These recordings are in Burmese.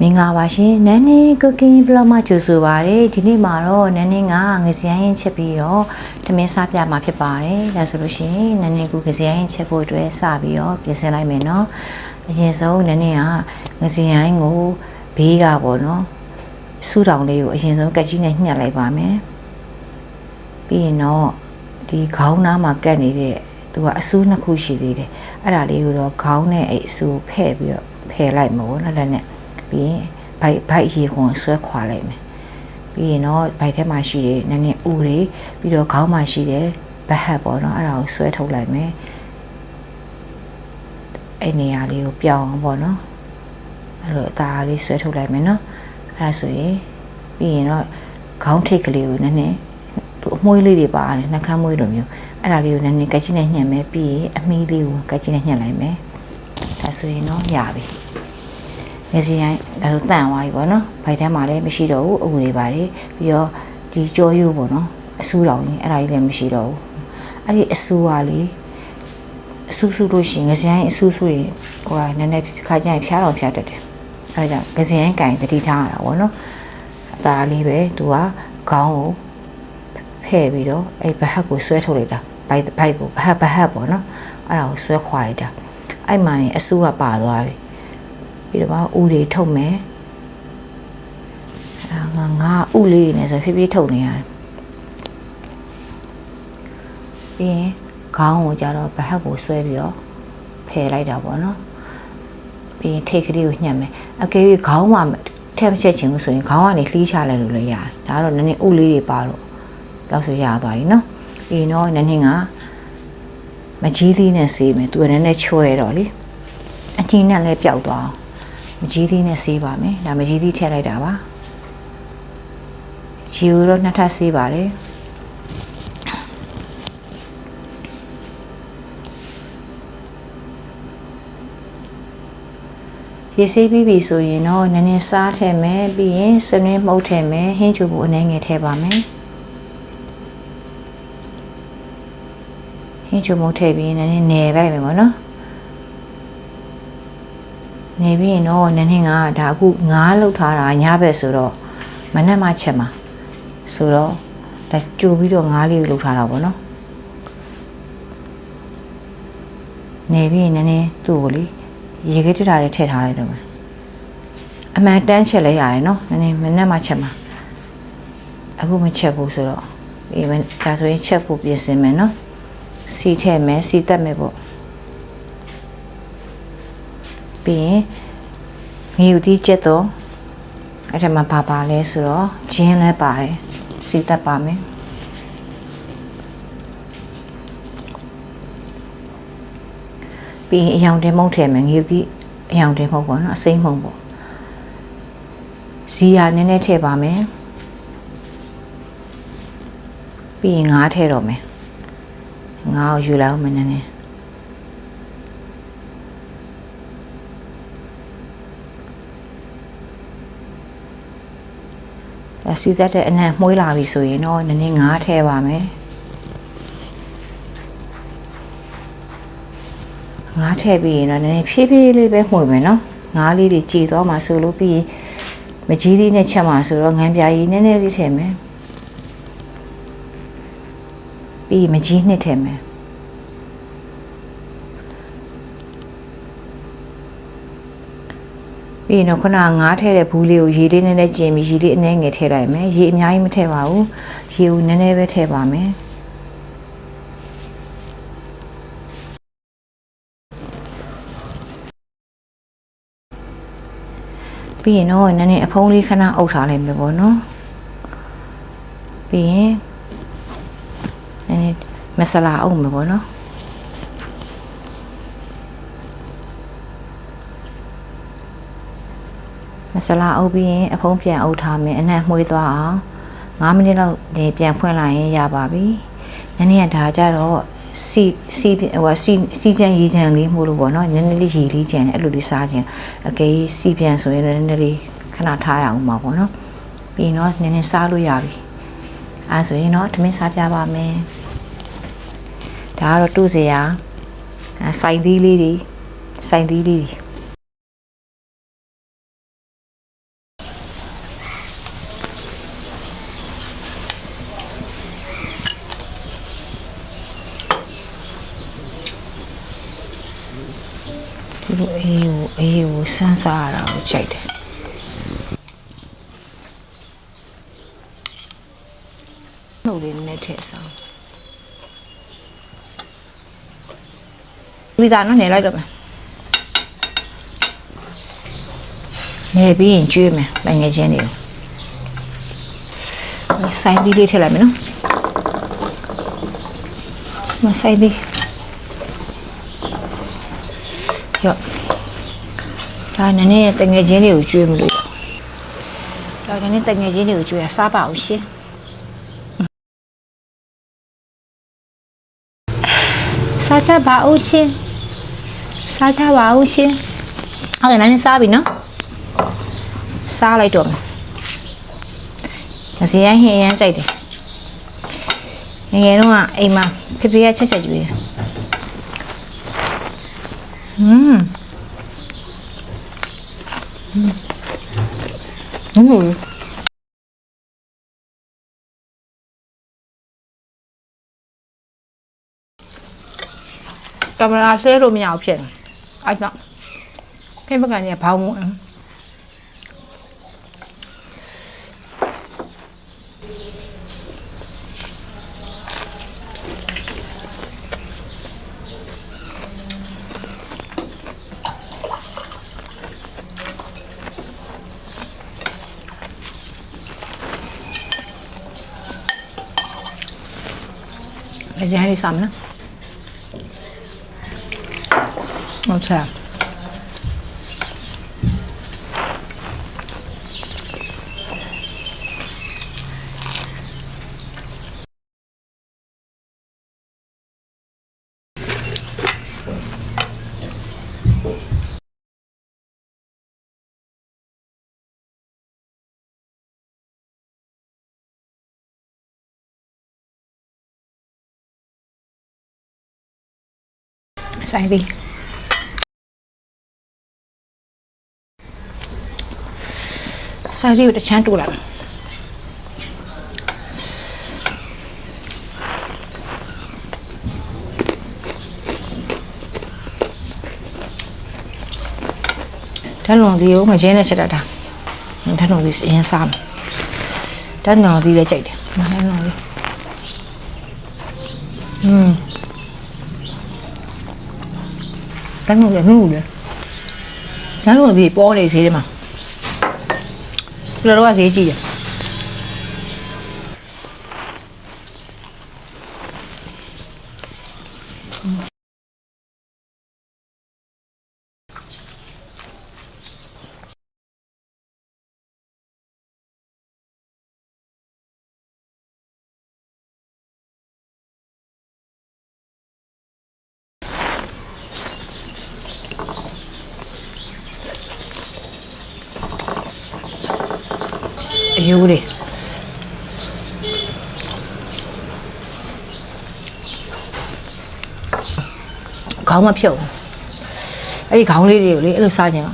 မင်္ဂလာပါရှင်နန်းနေ cooking blog မှာကြိုဆိုပါရစေဒီနေ့မှာတော့နန်းနေကငစရိုင်းချက်ပြီးတော့ထမင်းစားပြမှာဖြစ်ပါတယ်ဒါဆိုလို့ရှိရင်နန်းနေကငစရိုင်းချက်ဖို့အတွက်စပြီးတော့ပြင်ဆင်လိုက်မယ်နော်အရင်ဆုံးနန်းနေကငစရိုင်းကိုဘေးကပေါ့နော်စူးတောင်လေးကိုအရင်ဆုံးကက်ကြီးနဲ့ညှက်လိုက်ပါမယ်ပြီးရင်တော့ဒီခေါင်းနားမှာကတ်နေတဲ့သူကအဆူးနှစ်ခုရှိသေးတယ်အဲ့ဒါလေးကိုတော့ခေါင်းနဲ့အဲ့အဆူဖဲ့ပြီးတော့ဖယ်လိုက်မှာပေါ့နော်လက်နဲ့ပြီးရင်ဘိုက်ရေခွန်ဆွဲခွာလိုက်မယ်ပြီးရင်တော့ဘိုက်ထဲမှာရှိတဲ့နည်းနည်းဥတွေပြီးတော့ခေါင်းမှာရှိတဲ့ဘက်ဟက်ပေါ့နော်အဲ့ဒါကိုဆွဲထုတ်လိုက်မယ်အဲ့နေရာလေးကိုပြောင်းအောင်ပေါ့နော်အဲ့လိုအသားလေးဆွဲထုတ်လိုက်မယ်နော်အဲ့ဒါဆိုရင်ပြီးရင်တော့ခေါင်းထိတ်ကလေးကိုနည်းနည်းအမွှေးလေးတွေပါတယ်နှာခမ်းမွှေးလိုမျိုးအဲ့ဒါလေးကိုနည်းနည်းကက်ကြီးနဲ့ညှက်မယ်ပြီးရင်အမီးလေးကိုကက်ကြီးနဲ့ညှက်လိုက်မယ်ဒါဆိုရင်တော့ရပြီငစရိုင်းဒါဆိုတန့်သွားပြီပေါ့နော်ဘိုက်ထဲမှာလည်းမရှိတော့ဘူးအုပ်တွေပါတယ်ပြီးတော့ဒီကြောရိုးပေါ့နော်အဆူတောင်ကြီးအဲ့ဒါကြီးလည်းမရှိတော့ဘူးအဲ့ဒီအဆူကလေအဆူဆူလို့ရှိရင်ငစရိုင်းအဆူဆူရင်ဟိုကနည်းနည်းခါကျရင်ဖျားတော့ဖျားတတ်တယ်အဲ့ဒါကြောင့်ငစရိုင်းကင်တတိထားရတာပေါ့နော်အသားလေးပဲသူကခေါင်းကိုဖဲ့ပြီးတော့အဲ့ဘဟက်ကိုဆွဲထုတ်လိုက်တာဘိုက်ကိုဘဟက်ပေါ့နော်အဲ့ဒါကိုဆွဲခွာလိုက်တာအဲ့မှရင်အဆူကပါသွားပြီပြီးတော့ဥတွေထုတ်မယ်ငါဥလေးနဲ့ဆိုဖြည်းဖြည်းထုတ်နေရတယ်ပြီးရင်ခေါင်းကိုကြတော့ဘဟက်ကိုဆွဲပြီးတော့ဖယ်လိုက်တာပေါ့နော်ပြီးရင်ထိတ်ကလေးကိုညှက်မယ်အကယ်၍ခေါင်းမှာထည့်မချက်ချင်ဘူးဆိုရင်ခေါင်းကနေလှီးချလိုက်လို့လည်းရတယ်ဒါကတော့နည်းနည်းဥလေးတွေပါတော့လောက်ဆိုရသွားပြီနော်ပြီးရင်တော့နည်းနည်းကမကြီးသေးနဲ့ဆေးမယ်သူကနည်းနည်းချွဲတော့လေအချင်းနဲ့လည်းပျောက်သွားအောင်မကြီးသေးနဲ့ဆေးပါမယ်ဒါမကြီးသေးထည့်လိုက်တာပါရေကိုတော့နှစ်ထပ်ဆေးပါတယ်ရေဆေးပြီးပြီဆိုရင်တော့နည်းနည်းစားထည့်မယ်ပြီးရင်စနွင်းမှုတ်ထည့်မယ်ဟင်းချိုဖို့အနည်းငယ်ထည့်ပါမယ်ဟင်းချိုမှုတ်ထည့်ပြီးနည်းနည်းနယ်ပိုက်မယ်ပေါ့နော်နေပြီးရင်တော့နည်းနည်းကဒါအခုငါးလောက်ထားတာညဘက်ဆိုတော့မနက်မှချက်မှာဆိုတော့ဒါကြိုပြီးတော့ငါးလေးကိုလောက်ထားတာပေါ့နော်နေပြီးရင်နည်းနည်းသူ့ကိုလေရေခဲတက်တာလေးထည့်ထားလိုက်တော့မယ်အမှန်တန်းချက်လဲရတယ်နော်နည်းနည်းမနက်မှချက်မှာအခုမချက်ဘူးဆိုတော့အေးဒါဆိုရင်ချက်ဖို့ပြင်ဆင်မယ်နော်စီထည့်မယ်စီတက်မယ်ပေါ့ပြီးရင်ငရုတ်သီးကျက်တော့အဲ့ဒါမှာပါလဲဆိုတော့ဂျင်းလည်းပါတယ်စီတက်ပါမယ်ပြီးရင်အယောင်တင်မှုန့်ထည့်မယ်ငရုတ်သီးအယောင်တင်မှုန့်ပေါ့နော်အစိမ့်မှုန့်ပေါ့ဇီယာနည်းနည်းထည့်ပါမယ်ပြီးရင်ငါးထည့်တော့မယ်ငါးကိုယူလိုက်အောင်မနည်းနည်းစီသက်တဲ့အနံ့မှုေးလာပြီဆိုရင်တော့နည်းနည်းငါးထည့်ပါမယ်ငါးထည့်ပြီးရင်တော့နည်းနည်းဖြည်းဖြည်းလေးပဲမှုေးမယ်နော်ငါးလေးတွေကြည်သွားမှဆိုလို့ပြီးရင်မကြီးသေးနဲ့ချက်မှဆိုတော့ငန်းပြားကြီးနည်းနည်းလေးထည့်မယ်ပြီးမကြီးနှစ်ထည့်မယ်ပြီးရင်တော့ခုနငါးထည့်တဲ့ဘူးလေးကိုရေလေးနည်းနည်းကျင်ပြီးရေလေးအနည်းငယ်ထည့်လိုက်မယ်ရေအများကြီးမထည့်ပါဘူးရေကိုနည်းနည်းပဲထည့်ပါမယ်ပြီးရင်တော့နည်းနည်းအဖုံးလေးခဏအုပ်ထားလိုက်မယ်ပေါ့နော်ပြီးရင်နည်းနည်းမဆလာအုပ်မယ်ပေါ့နော်မဆလာအုပ်ပြီးရင်အဖုံးပြန်အုပ်ထားမယ်အနံ့မှုေးသွားအောင်9မိနစ်လောက်နေပြန်ဖွင့်လိုက်ရင်ရပါပြီနည်းနည်းကဒါကြတော့စီချမ်းရေချမ်းလေးမှုလို့ပေါ့နော်နည်းနည်းလေးရေလေးချမ်းတယ်အဲ့လိုလေးစားခြင်းအကယ်စီပြန်ဆိုရင်နည်းနည်းလေးခဏထားရအောင်ပါပေါ့နော်ပြီးရင်တော့နည်းနည်းစားလို့ရပြီအဲဆိုရင်တော့ထမင်းစားပြပါမယ်ဒါကတော့တူစရာစိုင်သီးလေးတွေ သူတို့အေးကိုစမ်းစားရတာကိုကြိုက်တယ်နှုတ်လေးနဲ့ထည့်ဆောင်မိသားနော်နေလိုက်တော့မယ်နေပြီးရင်ကျွေးမယ်တငယ်ချင်းတွေကိုဆိုင်သီးလေးထည့်လိုက်မယ်နော်မဆိုင်သီးရောဒါနည်းနည်းတငယ်ချင်းတွေကိုကျွေးမလို့ရောဒါနည်းနည်းတငယ်ချင်းတွေကိုကျွေးရစားပါအောင်ရှင်စားကြပါဦးရှင်စားကြပါဦးရှင်ဟုတ်ကဲ့နည်းနည်းစားပြီနော်စားလိုက်တော့မယ်ဇေယျဟင်းရမ်းကြိုက်တယ်ငယ်တော့အိမ်မှာဖေဖေကချက်ချက်ကျွေးတယ်ကင်မရာဆွဲလို့မရအောင်ဖြစ်နေအဲ့တော့ဖေဖေကနေဘောင်းမအကျန်းလေးစားမနော်ဟုတ်ချာဆိုင်သည်ဆိုင်သည်ကိုတချမ်းတိုးလိုက်ဓာတ်လုံးဒီကိုငကြင်းနဲ့ချက်တတ်တာဓာတ်လုံးဒီအရင်စားမယ်ဓာတ်လုံးဒီလည်းကြိုက်တယ်ဓာတ်လုံးဒီဓာတ်လုံးရနှုတ်တယ်ဓာတ်လုံးဒီပေါ်နေသေးတယ်မှာဘယ်လိုတော့ဈေးကြည့်တယ်အယိုးတွေခေါင်းမဖြုတ်အဲ့ဒီခေါင်းလေးတွေကိုလေအဲ့လိုစားကြင်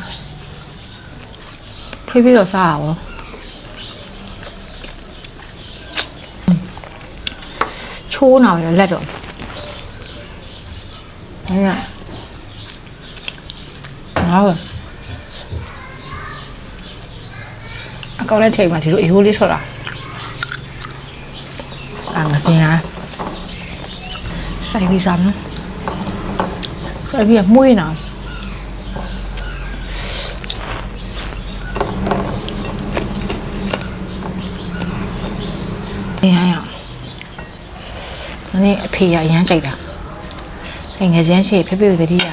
ဖိဖိတော့စားရအောင်ချိုးနေတယ်လက်တော့အဲ့ဒါဟုတ်ကောင်းတဲ့ထိပ်မှာဒီလိုအယိုးလေးထွက်လာငစင်ဟာစိုက်ပြီးစားနော်စိုက်ပြီးမှုေးနာဒီဟာရနည်းအဖေရရမ်းကြိုက်တာငယ်ချင်းချေဖေဖေတတိယ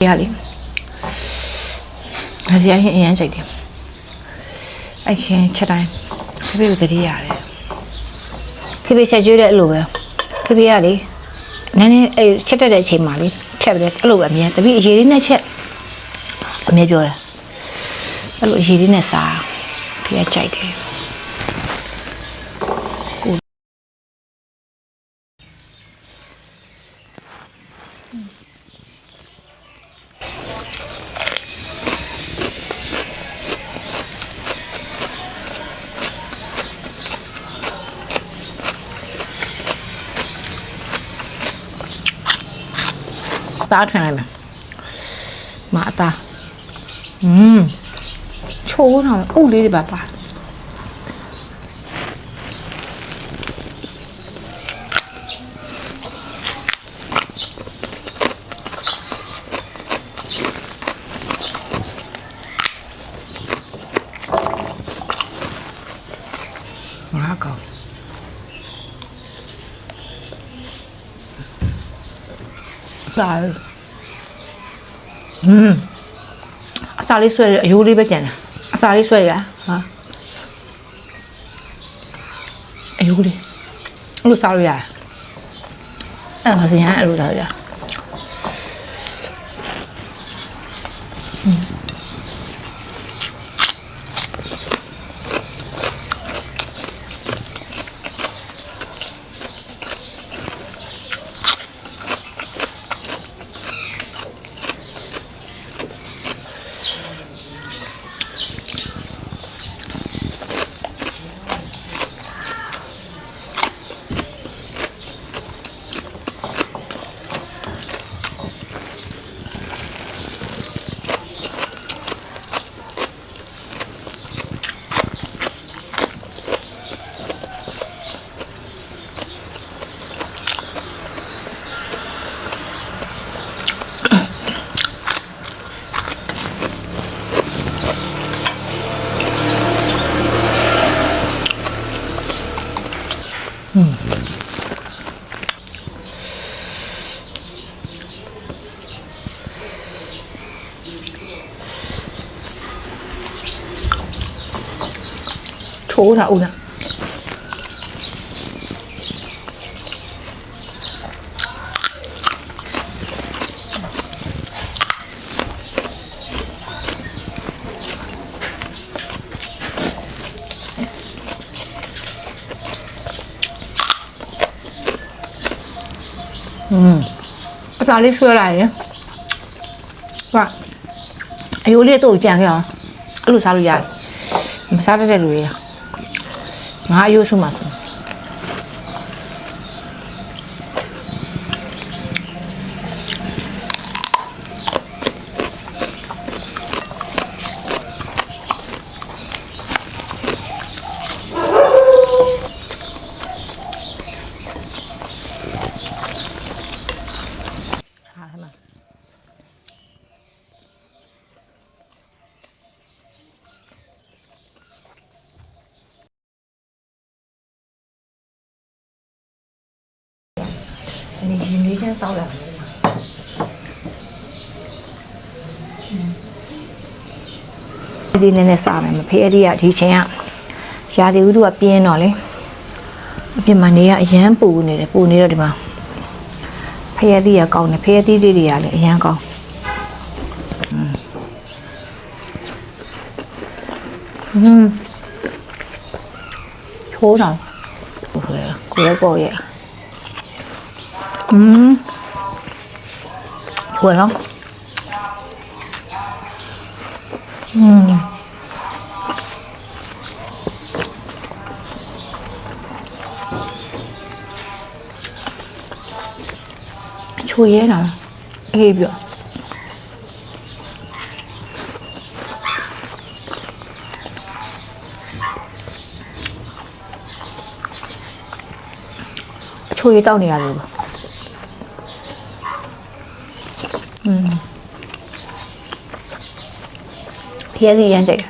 ရလေအစီအရင်အရင်ကြိုက်တယ်အဲ့ခင်ချက်တိုင်းဖေဖေကိုတတိရတယ်ဖေဖေချက်ကျွေးတဲ့အလိုပဲဖေဖေကလေနည်းနည်းအဲ့ချက်တက်တဲ့အချိန်မှာလေဖြတ်တယ်အဲ့လိုပဲအမြဲတပည့်အရေးလေးနဲ့ချက်အမြဲပြောတယ်အဲ့လိုအရေးလေးနဲ့စားဖေကကြိုက်တယ် သားထွင်လိုက်မယ်မအသားချိုးတော့အုပ်လေးတွေပါငါကောင်းစားအစာလေးဆွဲရအယိုးလေးပဲကျန်တာအစာလေးဆွဲရဟာအယိုးလေးအဲ့လိုစားလို့ရတယ်အဲ့ဒါစရင်အဲ့လိုစားလို့ရထိုးတာဦးလားအသားလေးဆွဲလိုက်ရင်ဟာအယိုးလေးတော့ကြံခဲ့အောင်အဲ့လိုစားလို့ရတယ်မစားတတ်တဲ့လူတွေကငါအယိုးဆုမှာဆို你你先烧两个嘛。ဒီနည်းနည်းစားမယ်မဖေးအဒီကဒီချင်းကရာသီဥတုကပြင်းတော့လေအပြင်မှာနေကအရန်ပူနေတယ်ပူနေတော့ဒီမှာဖေးအဒီကကောင်းတယ်ဖေးအဒီလေးတွေကလည်းအရန်ကောင်းချိုးတော့ကိုလည်းပေါ့ရဲ့ถั่วเนาะချိုရဲတာအေးပြချိုရဲတောက်နေရတယ်ဖေးဒီရမ်းကြိုက်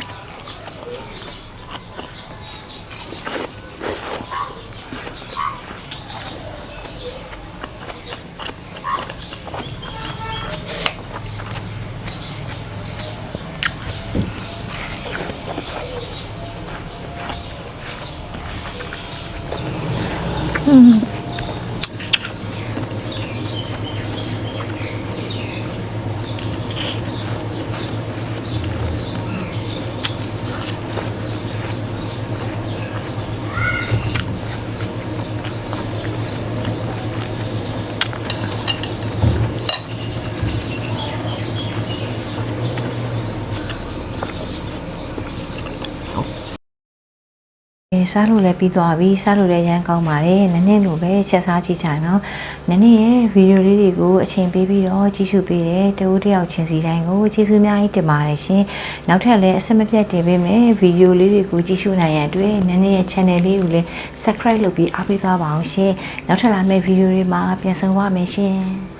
စားလို့လည်းပြီးသွားပြီစားလို့လည်းရမ်းကောင်းပါတယ်နည်းနည်းလိုပဲချက်စားကြည့်ကြနော်နည်းနည်းရဲ့ဗီဒီယိုလေးတွေကိုအချိန်ပေးပြီးတော့ကြည့်ရှုပေးတယ်တဦးတယောက်ချင်းစီတိုင်းကိုကျေးဇူးအများကြီးတင်ပါတယ်ရှင်နောက်ထပ်လည်းအဆက်မပြတ်တင်ပေးမယ်ဗီဒီယိုလေးတွေကိုကြည့်ရှုနိုင်ရန်အတွက်နည်းနည်းရဲ့ channel လေးကိုလည်း subscribe လုပ်ပြီးအားပေးသွားပါအောင်ရှင်နောက်ထပ်လာမယ့်ဗီဒီယိုတွေမှာပြန်ဆုံပါမယ်ရှင်